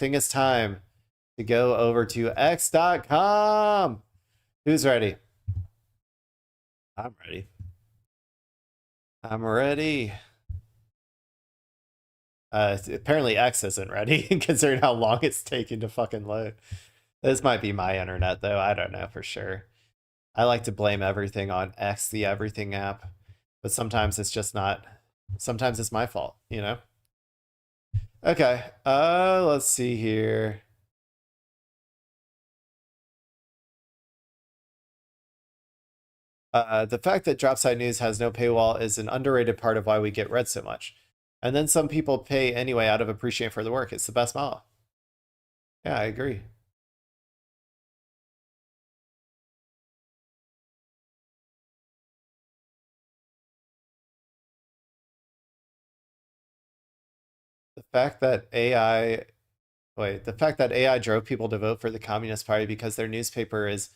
think it's time to go over to x.com. Who's ready? I'm ready. I'm ready. Apparently X isn't ready, considering how long it's taking to fucking load. This might be my internet, though. I don't know for sure. I like to blame everything on X, the everything app, but sometimes it's just not. Sometimes it's my fault, you know? Okay, let's see here. The fact that Dropside News has no paywall is an underrated part of why we get read so much. And then some people pay anyway out of appreciation for the work. It's the best model. Yeah, I agree. The fact that AI, the fact that AI drove people to vote for the Communist Party because their newspaper is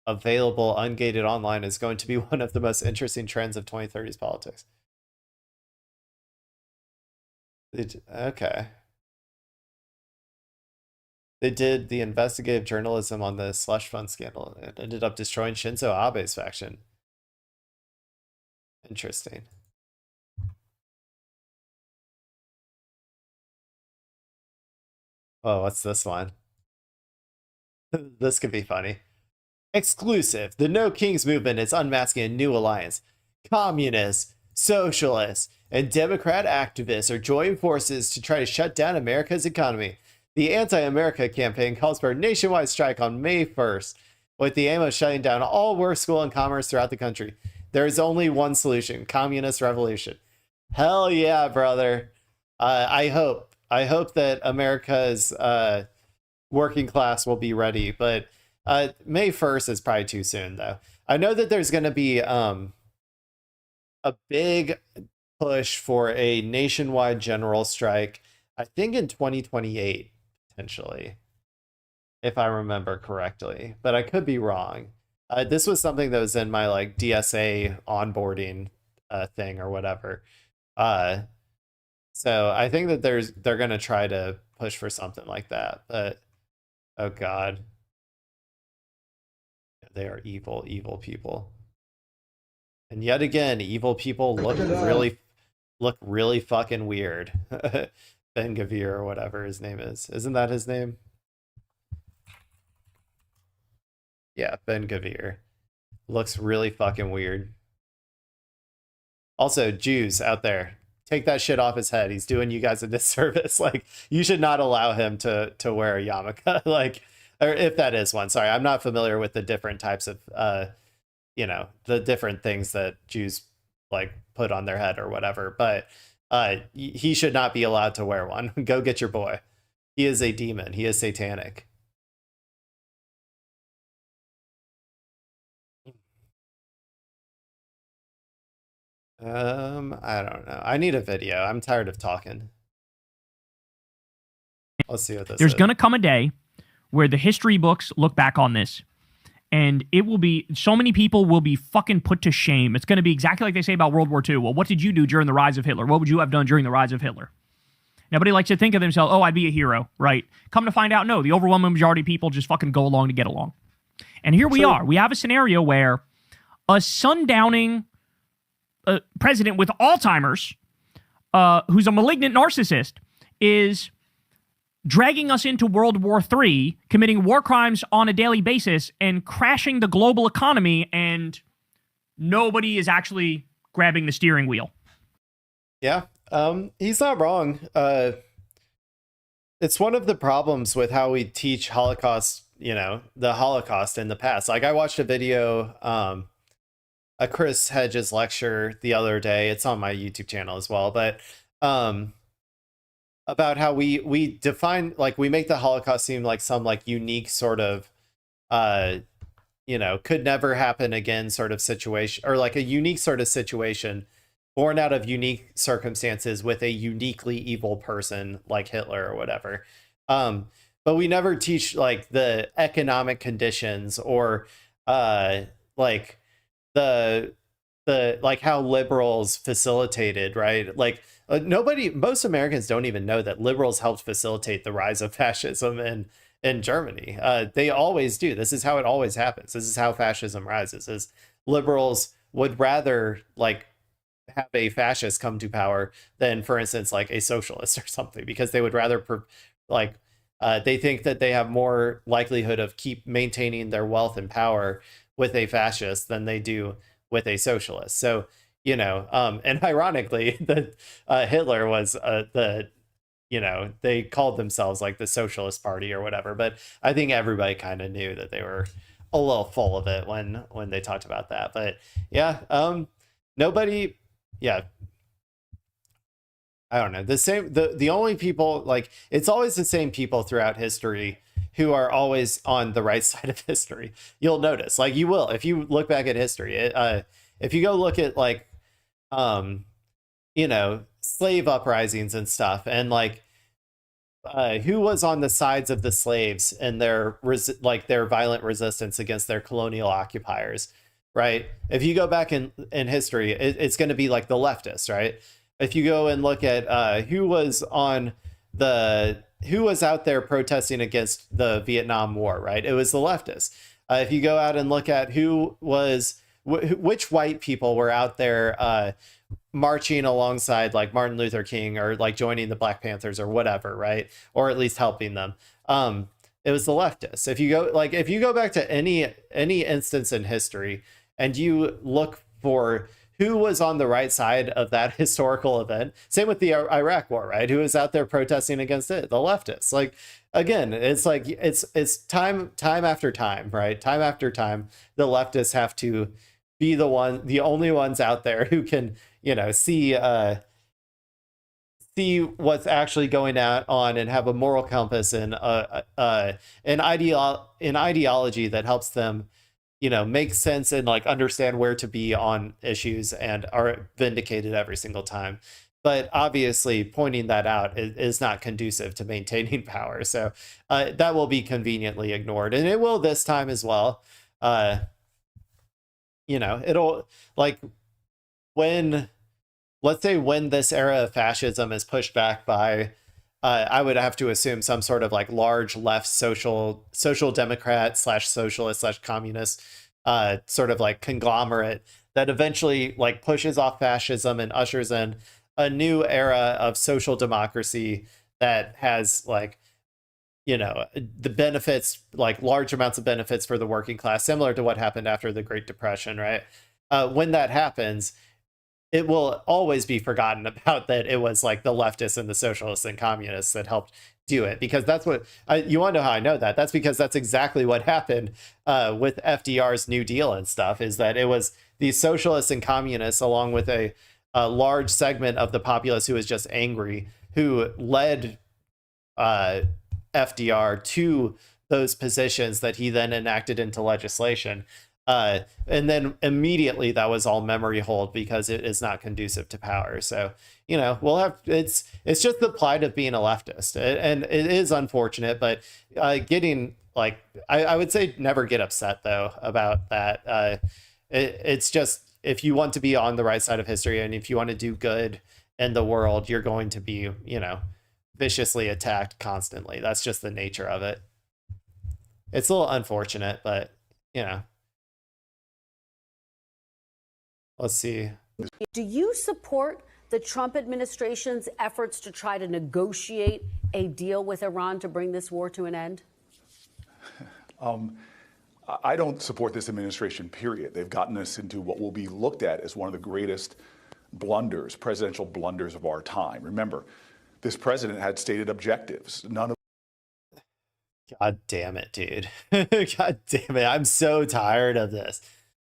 available ungated online is going to be one of the most interesting trends of 2030s politics. Okay. They did the investigative journalism on the slush fund scandal and ended up destroying Shinzo Abe's faction. Interesting. Oh, what's this one? This could be funny. Exclusive. The No Kings movement is unmasking a new alliance. Communists, socialists, and Democrat activists are joining forces to try to shut down America's economy. The Anti-America campaign calls for a nationwide strike on May 1st, with the aim of shutting down all work, school, and commerce throughout the country. There is only one solution: communist revolution. Hell yeah, brother. I hope that America's working class will be ready, but May 1st is probably too soon, though. I know that there's going to be a big push for a nationwide general strike, I think in 2028, potentially, if I remember correctly, but I could be wrong. This was something that was in my like DSA onboarding thing or whatever. So I think that they're gonna try to push for something like that. But oh god, they are evil, evil people. And yet again, evil people look really fucking weird. Ben Gavir or whatever his name is. Isn't that his name? Yeah, Ben Gavir. Looks really fucking weird. Also, Jews out there, take that shit off his head. He's doing you guys a disservice. Like, you should not allow him to wear a yarmulke. Like, or if that is one. Sorry, I'm not familiar with the different types of you know, the different things that Jews like put on their head or whatever, but he should not be allowed to wear one. Go get your boy. He is a demon. He is satanic. I don't know. I need a video. I'm tired of talking. Let's see what this There's is. going to come a day where the history books look back on this and it will be, so many people will be fucking put to shame. It's going to be exactly like they say about World War II. Well, what did you do during the rise of Hitler? What would you have done during the rise of Hitler? Nobody likes to think of themselves, oh, I'd be a hero, right? Come to find out, no, the overwhelming majority of people just fucking go along to get along. And here we are. We have a scenario where a sundowning president with Alzheimer's, who's a malignant narcissist, is dragging us into World War III, committing war crimes on a daily basis, and crashing the global economy, and nobody is actually grabbing the steering wheel. Yeah, he's not wrong. It's one of the problems with how we teach Holocaust, you know, the Holocaust in the past. Like, I watched a video, a Chris Hedges lecture the other day. It's on my YouTube channel as well, but about how we define, like, we make the Holocaust seem like some like unique sort of you know, could never happen again sort of situation, or like a unique sort of situation born out of unique circumstances with a uniquely evil person like Hitler or whatever. But we never teach like the economic conditions or like the the like how liberals facilitated, right? Like most Americans don't even know that liberals helped facilitate the rise of fascism in Germany. They always do. This is how it always happens. This is how fascism rises. Is liberals would rather like have a fascist come to power than, for instance, like a socialist or something, because they would rather they think that they have more likelihood of keep maintaining their wealth and power with a fascist than they do with a socialist. So, you know, and ironically, that Hitler was they called themselves like the Socialist Party or whatever. But I think everybody kind of knew that they were a little full of it when they talked about that. But yeah, nobody, yeah. I don't know. The only people, like, it's always the same people throughout history who are always on the right side of history. You'll notice, like, you will if you look back at history. If you go look at like slave uprisings and stuff, and like who was on the sides of the slaves and their violent resistance against their colonial occupiers, right? If you go back in history, it's going to be like the leftists, right? If you go and look at who was out there protesting against the Vietnam War, right? It was the leftists. If you go out and look at which white people were out there marching alongside like Martin Luther King, or like joining the Black Panthers or whatever, right? Or at least helping them. It was the leftists. If you go back to any instance in history and you look for who was on the right side of that historical event, same with the Iraq War, right? Who was out there protesting against it? The leftists. Like, again, it's like it's time after time, right? Time after time, the leftists have to be the only ones out there who can, see what's actually going on and have a moral compass and an ideology that helps them, make sense and like understand where to be on issues and are vindicated every single time. But obviously pointing that out is not conducive to maintaining power. So that will be conveniently ignored, and it will this time as well. It'll, like, let's say when this era of fascism is pushed back by I would have to assume some sort of like large left social democrat / socialist / communist sort of like conglomerate that eventually like pushes off fascism and ushers in a new era of social democracy that has like, the benefits, like large amounts of benefits for the working class, similar to what happened after the Great Depression, right? When that happens, it will always be forgotten about that it was like the leftists and the socialists and communists that helped do it, because that's what you want to know how I know that. That's because that's exactly what happened with FDR's New Deal and stuff, is that it was these socialists and communists, along with a large segment of the populace who was just angry, who led FDR to those positions that he then enacted into legislation. And then immediately that was all memory hold, because it is not conducive to power. So, we'll have, it's just the plight of being a leftist, and it is unfortunate, but getting like, I would say never get upset though about that. It's just, if you want to be on the right side of history and if you want to do good in the world, you're going to be, viciously attacked constantly. That's just the nature of it. It's a little unfortunate, but let's see. Do you support the Trump administration's efforts to try to negotiate a deal with Iran to bring this war to an end? I don't support this administration, period. They've gotten us into what will be looked at as one of the greatest blunders, presidential blunders of our time. Remember, this president had stated objectives. None of God damn it, dude. God damn it. I'm so tired of this.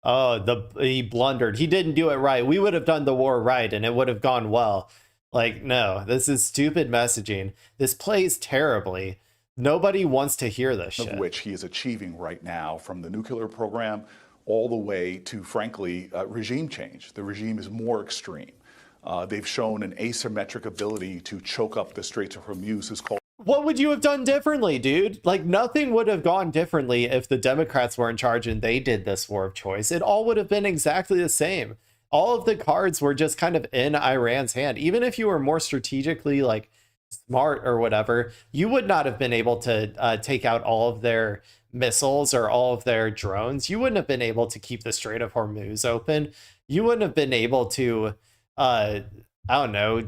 Oh, he blundered. He didn't do it right. We would have done the war right and it would have gone well. Like, no, this is stupid messaging. This plays terribly. Nobody wants to hear this shit. Of which he is achieving right now, from the nuclear program all the way to, frankly, regime change. The regime is more extreme. They've shown an asymmetric ability to choke up the Straits of Hormuz. What would you have done differently, dude? Like, nothing would have gone differently if the Democrats were in charge and they did this war of choice. It all would have been exactly the same. all of the cards were just kind of in Iran's hand. Even if you were more strategically like smart or whatever, you would not have been able to take out all of their missiles or all of their drones. You wouldn't have been able to keep the Strait of Hormuz open. You wouldn't have been able to, I don't know,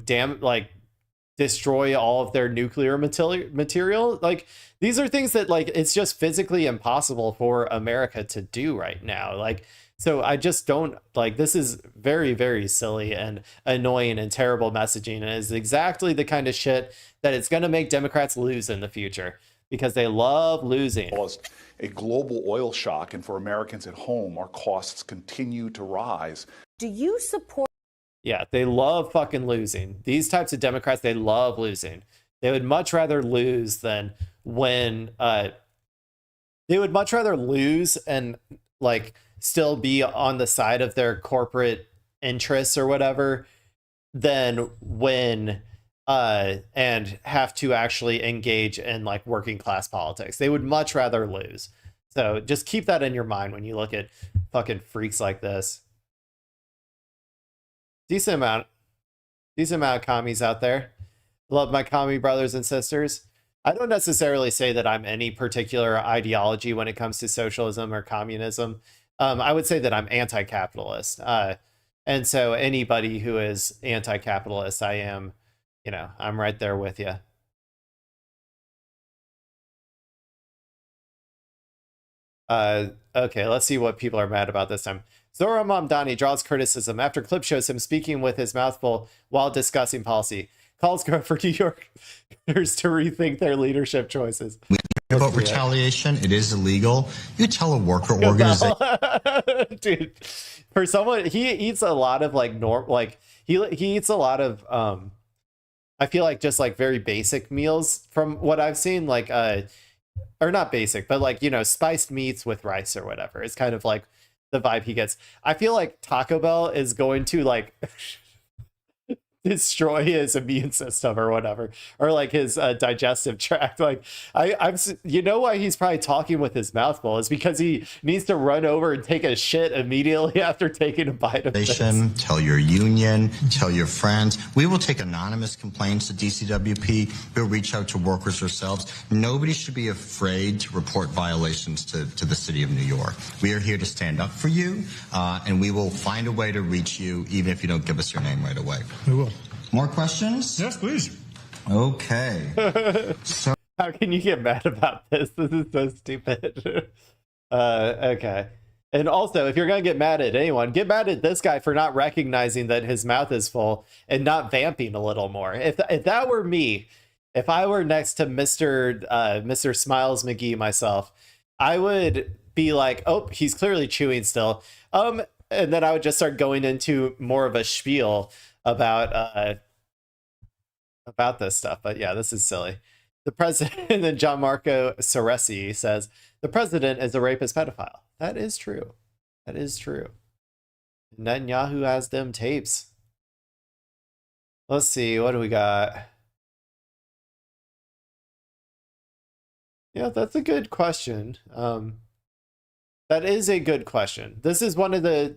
destroy all of their nuclear material. Like, these are things that, like, it's just physically impossible for America to do right now. Like, so I just don't, like, this is very, very silly and annoying and terrible messaging, and is exactly the kind of shit that it's going to make Democrats lose in the future, because they love losing. Caused a global oil shock, and for Americans at home, our costs continue to rise. Do you support? Yeah, they love fucking losing. These types of Democrats, they love losing. They would much rather lose than when they would much rather lose and like still be on the side of their corporate interests or whatever than when and have to actually engage in like working class politics. They would much rather lose. So just keep that in your mind when you look at fucking freaks like this. Decent amount of commies out there. Love my commie brothers and sisters. I don't necessarily say that I'm any particular ideology when it comes to socialism or communism. I would say that I'm anti-capitalist. And so anybody who is anti-capitalist, I am, I'm right there with you. Okay, let's see what people are mad about this time. Zohran Mamdani draws criticism after clip shows him speaking with his mouth full while discussing policy. Calls for New Yorkers to rethink their leadership choices. About retaliation, it is illegal. You tell a worker organization. Dude, for someone, he eats a lot of like he eats a lot of I feel like just like very basic meals from what I've seen, like or not basic, but like, spiced meats with rice or whatever. It's kind of like the vibe he gets. I feel like Taco Bell is going to like destroy his immune system or whatever, or like his digestive tract. Like I'm why he's probably talking with his mouth full is because he needs to run over and take a shit immediately after taking a bite of this. Tell your union, tell your friends. We will take anonymous complaints to DCWP. We'll reach out to workers ourselves. Nobody should be afraid to report violations to the city of New York. We are here to stand up for you, and we will find a way to reach you, even if you don't give us your name right away. We will. More questions? Yes, please. Okay. So how can you get mad about this? This is so stupid. Okay. And also, if you're going to get mad at anyone, get mad at this guy for not recognizing that his mouth is full and not vamping a little more. If that were me, if I were next to Mr. Smiles McGee myself, I would be like, oh, he's clearly chewing still. And then I would just start going into more of a spiel about this stuff. But yeah, this is silly. The president, and then John Marco Soresi says, the president is a rapist pedophile. That is true. That is true. Netanyahu has them tapes. Let's see, what do we got? Yeah, that's a good question. That is a good question. This is one of the,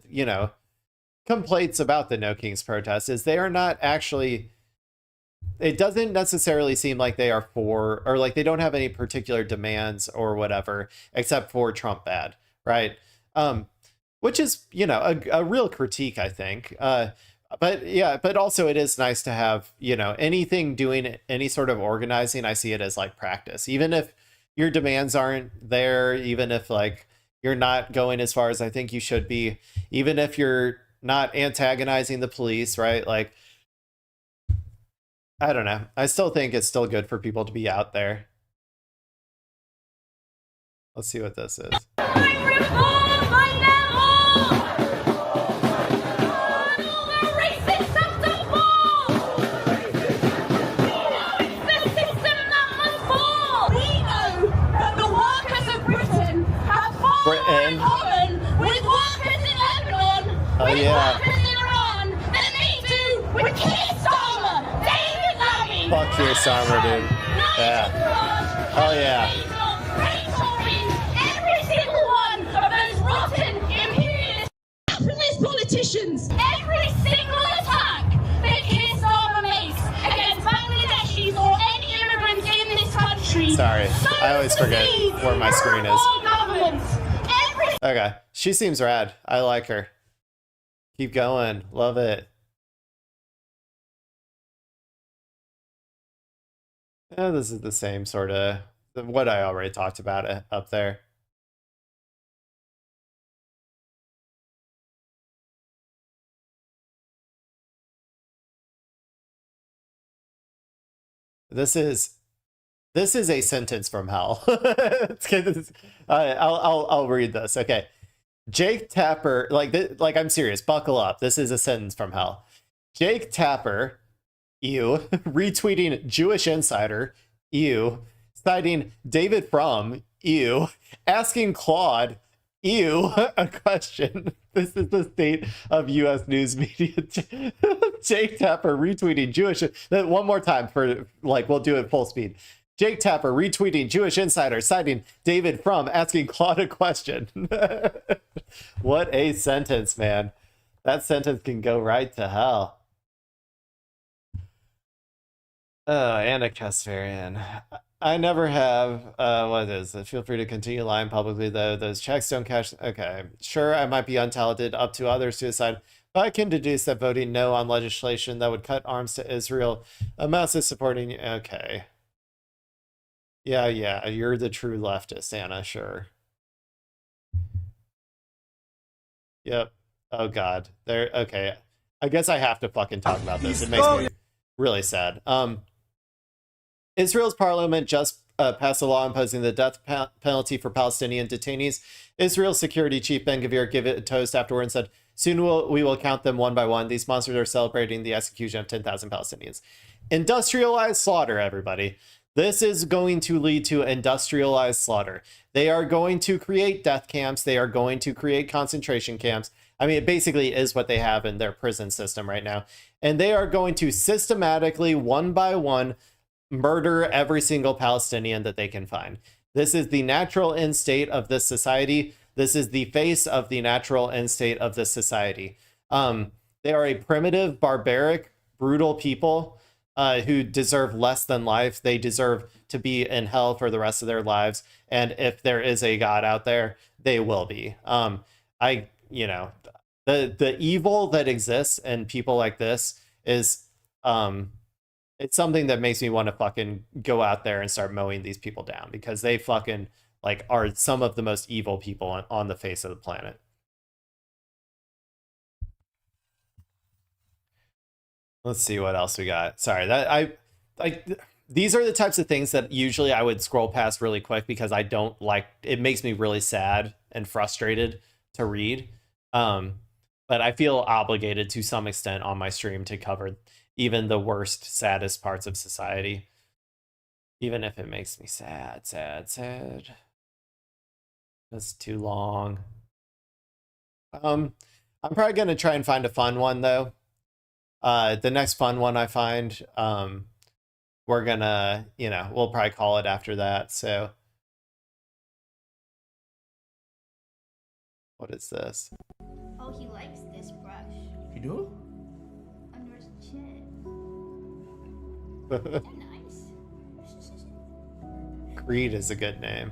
complaints about the No Kings protest is they are not actually, it doesn't necessarily seem like they are for, or like they don't have any particular demands or whatever, except for Trump bad, right? Which is, a real critique, I think. But yeah, but also it is nice to have, anything doing any sort of organizing, I see it as like practice. Even if your demands aren't there, even if like you're not going as far as I think you should be, even if you're not antagonizing the police, right? Like, I don't know. I still think it's still good for people to be out there. Let's see what this is. Britain. Oh yeah. Fuck your Saber, dude. Yeah. Oh yeah. Every single one of those rotten, imperialist, capitalist politicians nations. Every single attack that hits armies against Bangladeshis or any immigrants in this country. Sorry, I always forget where my screen is. Every Okay, she seems rad. I like her. Keep going. Love it. Yeah, this is the same sort of what I already talked about up there. This is a sentence from hell. I'll read this. Okay. Jake Tapper, like I'm serious, buckle up. This is a sentence from hell. Jake Tapper, ew, retweeting Jewish Insider, ew, citing David Frum, ew, asking Claude, ew, a question. This is the state of U.S. news media. Jake Tapper retweeting Jewish. One more time for we'll do it full speed. Jake Tapper retweeting Jewish Insider, citing David Frum, asking Claude a question. What a sentence, man. That sentence can go right to hell. Oh, Anna Kasparian. I never have. What is it? Feel free to continue lying publicly, though. Those checks don't cash. Okay. Sure, I might be untalented, up to others to decide. But I can deduce that voting no on legislation that would cut arms to Israel amounts to supporting. Okay. Yeah, you're the true leftist, Anna, sure. Yep. Oh, God. There. Okay. I guess I have to fucking talk about this. It makes me really sad. Israel's parliament just passed a law imposing the death penalty for Palestinian detainees. Israel's security chief Ben Gvir gave it a toast afterward and said, "Soon we will count them one by one. These monsters are celebrating the execution of 10,000 Palestinians." Industrialized slaughter, everybody. This is going to lead to industrialized slaughter. They are going to create death camps. They are going to create concentration camps. I mean, it basically is what they have in their prison system right now. And they are going to systematically, one by one, murder every single Palestinian that they can find. This is the natural end state of this society. This is the face of the natural end state of this society. They are a primitive, barbaric, brutal people who deserve less than life. They deserve to be in hell for the rest of their lives. And if there is a God out there, they will be. The evil that exists in people like this is, it's something that makes me want to fucking go out there and start mowing these people down, because they fucking are some of the most evil people on the face of the planet. Let's see what else we got. Sorry, these are the types of things that usually I would scroll past really quick because I don't like, it makes me really sad and frustrated to read. But I feel obligated to some extent on my stream to cover even the worst, saddest parts of society. Even if it makes me sad. That's too long. I'm probably going to try and find a fun one, though. The next fun one I find, we're gonna, we'll probably call it after that. So what is this? Oh, he likes this brush. You do? Under his chin. They're nice. Creed is a good name.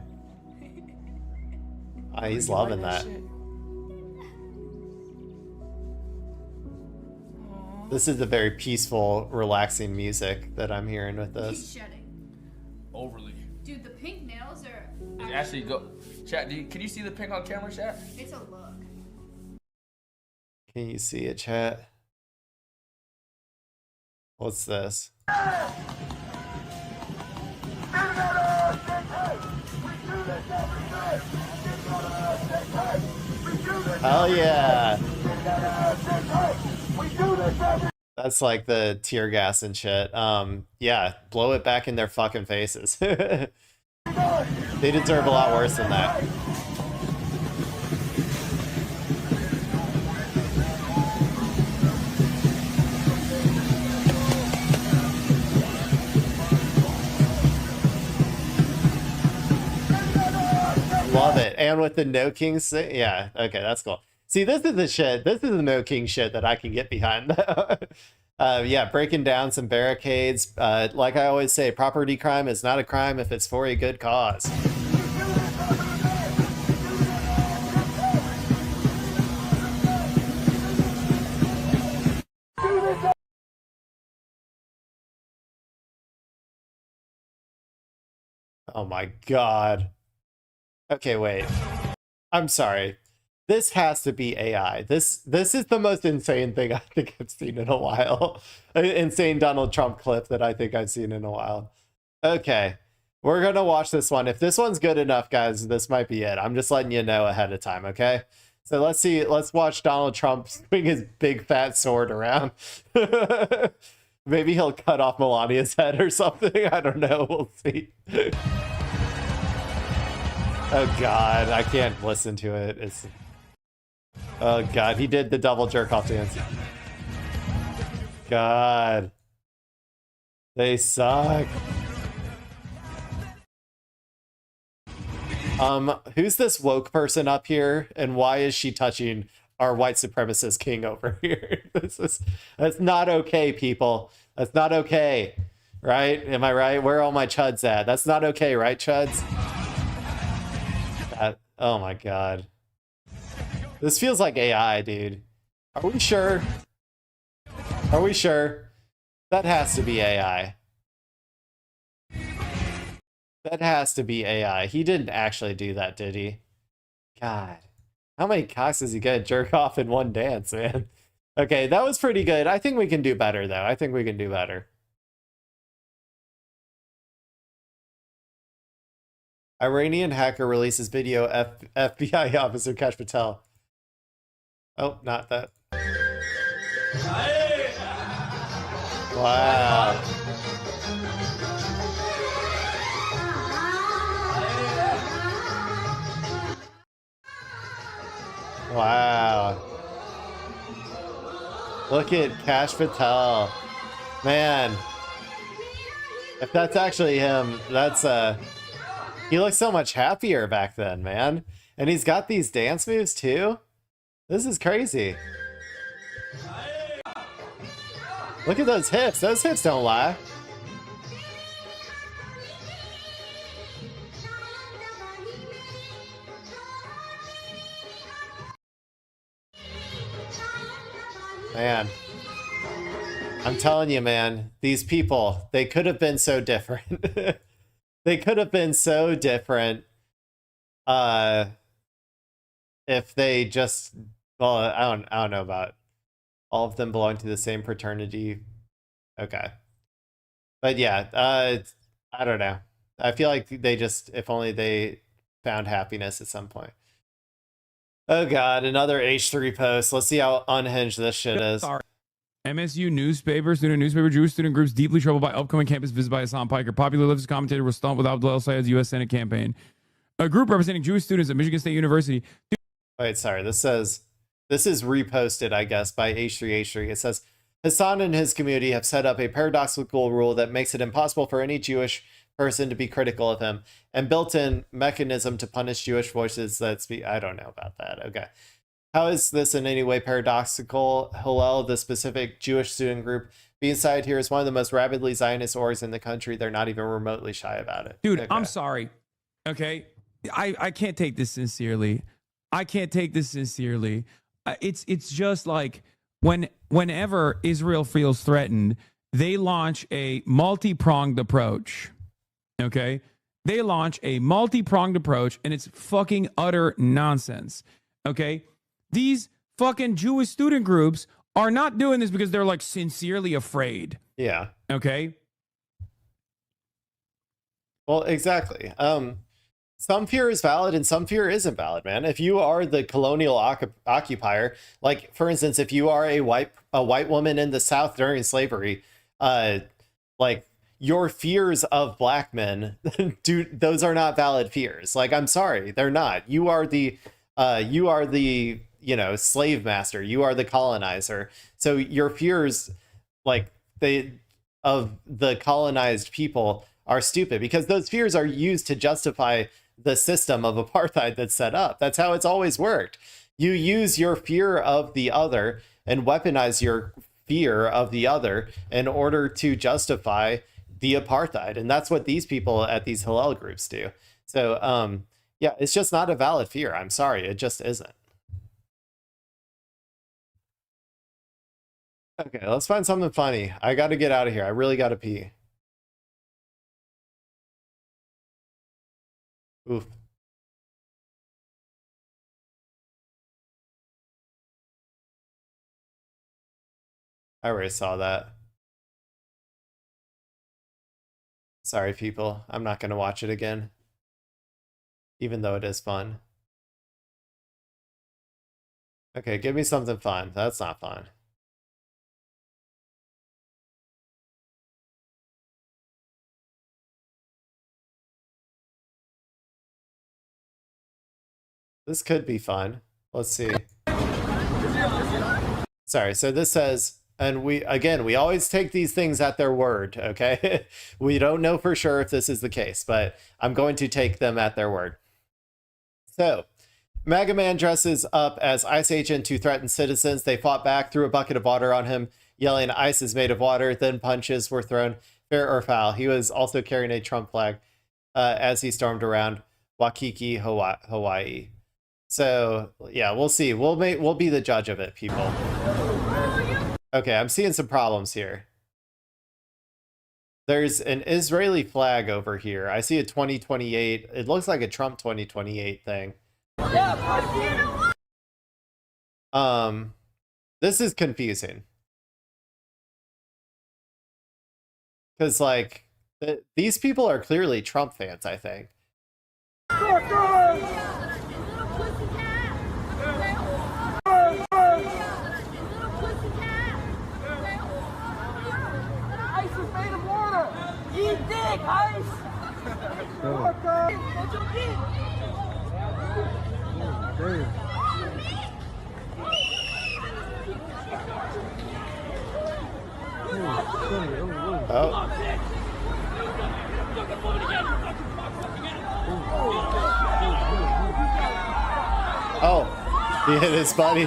He's loving that. This is a very peaceful, relaxing music that I'm hearing with this. He's shedding. Overly. Dude, the pink nails are Actually, go. Chat, can you see the pink on camera, chat? It's a look. Can you see it, chat? What's this? Hell yeah! That's like the tear gas and shit. Yeah, blow it back in their fucking faces. They deserve a lot worse than that. Love it. And with the No Kings thing, yeah, okay, that's cool. See, this is the shit. This is the No King shit that I can get behind. Yeah, breaking down some barricades. Like I always say, property crime is not a crime if it's for a good cause. Oh my god. Okay, wait. I'm sorry. This has to be AI. This is the most insane thing I think I've seen in a while. Insane Donald Trump clip that I think I've seen in a while. Okay. We're going to watch this one. If this one's good enough, guys, this might be it. I'm just letting you know ahead of time, okay? So let's see. Let's watch Donald Trump swing his big fat sword around. Maybe he'll cut off Melania's head or something. I don't know. We'll see. Oh god, I can't listen to it. It's oh god, he did the double jerk off dance. God. They suck. Who's this woke person up here and why is she touching our white supremacist king over here? That's not okay, people. That's not okay. Right? Am I right? Where are all my chuds at? That's not okay, right, chuds? Oh my god. This feels like AI, dude. Are we sure? Are we sure? That has to be AI. That has to be AI. He didn't actually do that, did he? God. How many cocks is he gonna jerk off in one dance, man? Okay, that was pretty good. I think we can do better, though. I think we can do better. Iranian hacker releases video FBI officer Kash Patel. Oh, not that. Wow. Wow. Look at Kash Patel. Man. If that's actually him, that's he looks so much happier back then, man. And he's got these dance moves too. This is crazy. Look at those hips. Those hips don't lie. Man. I'm telling you, man, these people, they could have been so different. They could have been so different if they just, well, I don't know about all of them belong to the same fraternity. Okay. But yeah, I don't know. I feel like they just, if only they found happiness at some point. Oh god, another H3 post. Let's see how unhinged this shit is. Sorry. MSU newspaper, student newspaper, Jewish student groups deeply troubled by upcoming campus visit by Hassan Piker. Popular leftist commentator was stumped with Abdul Sayed's U.S. Senate campaign. A group representing Jewish students at Michigan State University. Wait, sorry. This is reposted, I guess, by H3H3. It says, Hassan and his community have set up a paradoxical rule that makes it impossible for any Jewish person to be critical of him, and built-in mechanism to punish Jewish voices that speak. I don't know about that. Okay. How is this in any way paradoxical? Hillel, the specific Jewish student group being cited here, is one of the most rabidly Zionist orgs in the country. They're not even remotely shy about it. Dude, okay. I'm sorry. Okay. I can't take this sincerely. I can't take this sincerely. It's just like whenever Israel feels threatened, they launch a multi-pronged approach. Okay? They launch a multi-pronged approach and it's fucking utter nonsense. Okay? These fucking Jewish student groups are not doing this because they're like sincerely afraid. Yeah. Okay? Well, exactly. Some fear is valid and some fear isn't valid, man. If you are the colonial occupier, like for instance, if you are a white woman in the South during slavery, like your fears of black men, dude, those are not valid fears. Like, I'm sorry, they're not. You are the slave master. You are the colonizer. So your fears, like of the colonized people, are stupid because those fears are used to justify the system of apartheid that's set up. That's how it's always worked. You use your fear of the other and weaponize your fear of the other in order to justify the apartheid. And that's what these people at these Hillel groups do. So, yeah, it's just not a valid fear. I'm sorry. It just isn't. Okay, let's find something funny. I got to get out of here. I really got to pee. Oof. I already saw that. Sorry, people. I'm not going to watch it again. Even though it is fun. Okay, give me something fun. That's not fun. This could be fun. Let's see. Sorry, so this says, and we always take these things at their word, okay? We don't know for sure if this is the case, but I'm going to take them at their word. So, Mega Man dresses up as Ice Agent to threaten citizens. They fought back, threw a bucket of water on him, yelling, "Ice is made of water." Then punches were thrown, fair or foul. He was also carrying a Trump flag as he stormed around Waikiki, Hawaii. So yeah, we'll see. We'll be the judge of it, people. Okay, I'm seeing some problems here. There's an Israeli flag over here. I see a 2028. It looks like a Trump 2028 thing. This is confusing. Because, like, these people are clearly Trump fans, I think. Oh. Oh, he hit his buddy.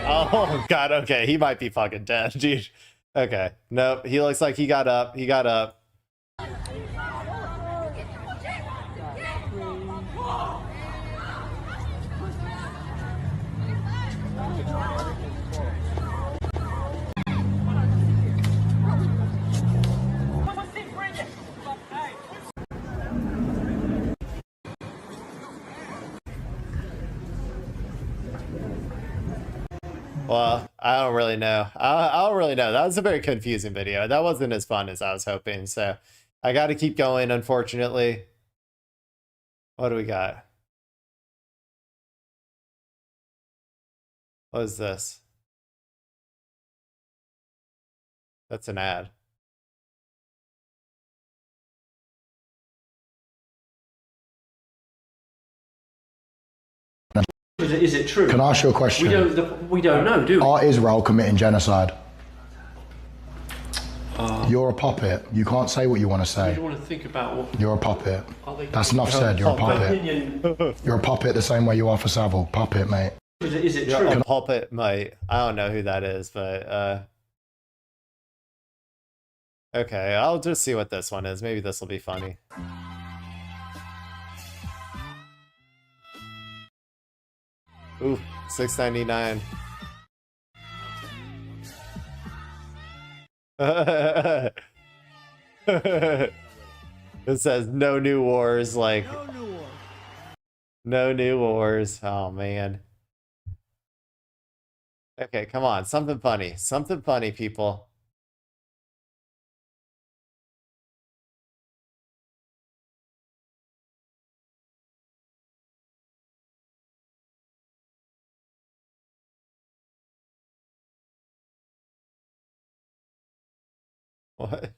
Oh, God, okay, he might be fucking dead, dude. Okay, nope, he looks like he got up. He got up. Well, I don't really know. I don't really know. That was a very confusing video. That wasn't as fun as I was hoping. So I got to keep going, unfortunately. What do we got? What is this? That's an ad. Is it true? Can I ask you a question? We don't know, do we? Are Israel committing genocide? You're a puppet. You can't say what you want to say. You don't want to think about what... You're a puppet. That's enough said. You're a puppet. You're a puppet the same way you are for Savile. Puppet, mate. Is it true? A puppet, mate. I don't know who that is, but okay, I'll just see what this one is. Maybe this will be funny. Ooh, $6.99. It says no new wars, like no new wars. Oh man. Okay, come on, something funny. Something funny, people. What?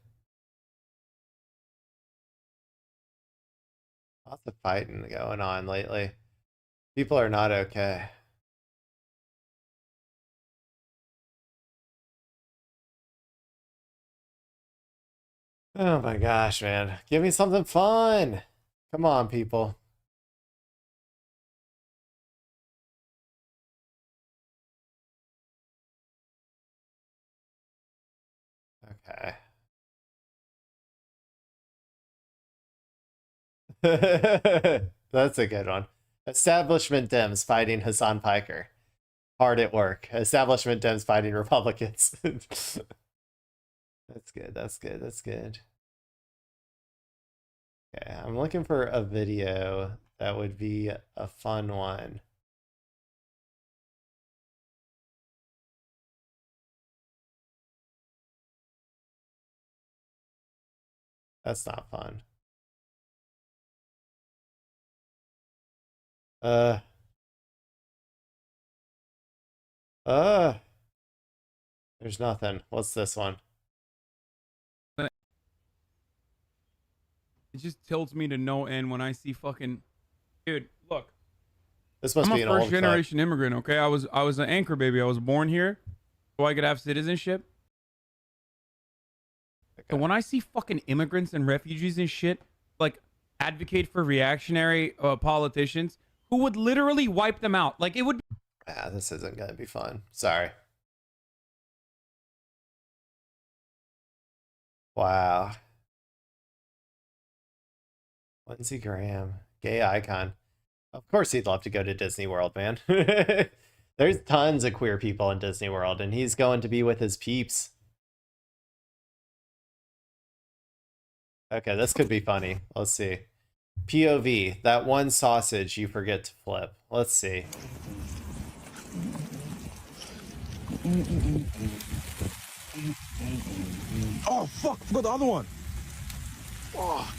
Lots of fighting going on lately. People are not okay. Oh my gosh, man. Give me something fun. Come on, people. That's a good one. Establishment Dems fighting Hassan Piker. Hard at work. Establishment Dems fighting Republicans. That's good. That's good. That's good. Okay, I'm looking for a video that would be a fun one. That's not fun. Uh. There's nothing. What's this one? It just tilts me to no end when I see fucking dude. Look, This must I'm be a an old first generation immigrant. Okay, I was an anchor baby. I was born here, so I could have citizenship. Okay. And when I see fucking immigrants and refugees and shit, like advocate for reactionary politicians who would literally wipe them out, like it would. Ah, this isn't gonna be fun. Sorry. Wow. Lindsey Graham, gay icon. Of course he'd love to go to Disney World, man. There's tons of queer people in Disney World, and he's going to be with his peeps. Okay, this could be funny. Let's see. POV, that one sausage you forget to flip. Let's see. Oh, fuck, forgot the other one. Oh.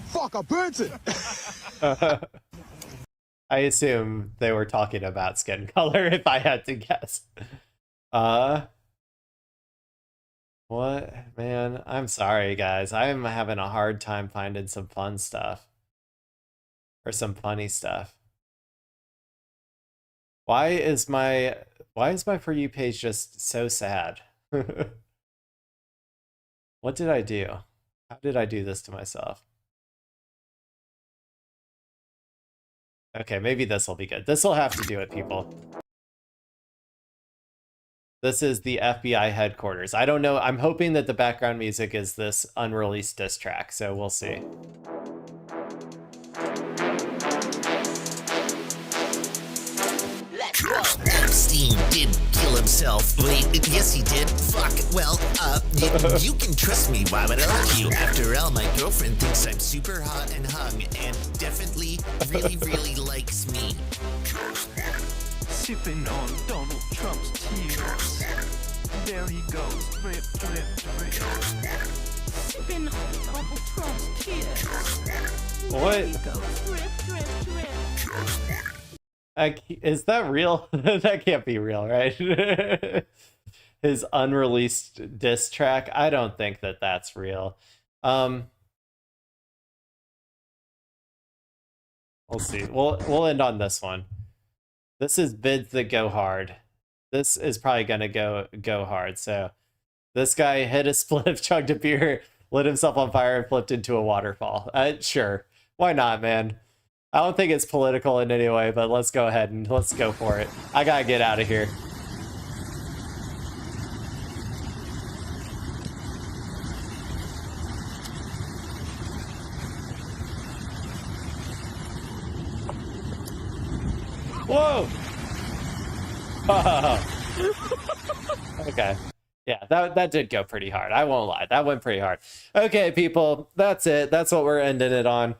Fuck, I burnt it. I assume they were talking about skin color if I had to guess. What? Man, I'm sorry, guys. I'm having a hard time finding some fun stuff. Or some funny stuff. Why is my For You page just so sad? What did I do? How did I do this to myself? Okay, maybe this will be good. This will have to do it, people. This is the FBI headquarters. I don't know. I'm hoping that the background music is this unreleased diss track, so we'll see. Epstein did kill himself. Wait, yes he did. Fuck. Well, you can trust me. Why would I lie you? After all, my girlfriend thinks I'm super hot and hung, and definitely really likes me. Sipping on Donald Trump's tears. There he goes. Drip, drip, drip. Sipping on Donald Trump's tears. What? There he goes. Drip, drip, drip. Is that real? That can't be real, right? His unreleased diss track. I don't think that that's real. We'll see. We'll end on this one. This is bids that go hard. This is probably gonna go hard. So this guy hit a spliff, chugged a beer, lit himself on fire, and flipped into a waterfall. Sure, why not, man? I don't think it's political in any way, but let's go ahead and let's go for it. I gotta get out of here. Whoa! Okay. Yeah, that did go pretty hard. I won't lie. That went pretty hard. Okay, people, that's it. That's what we're ending it on.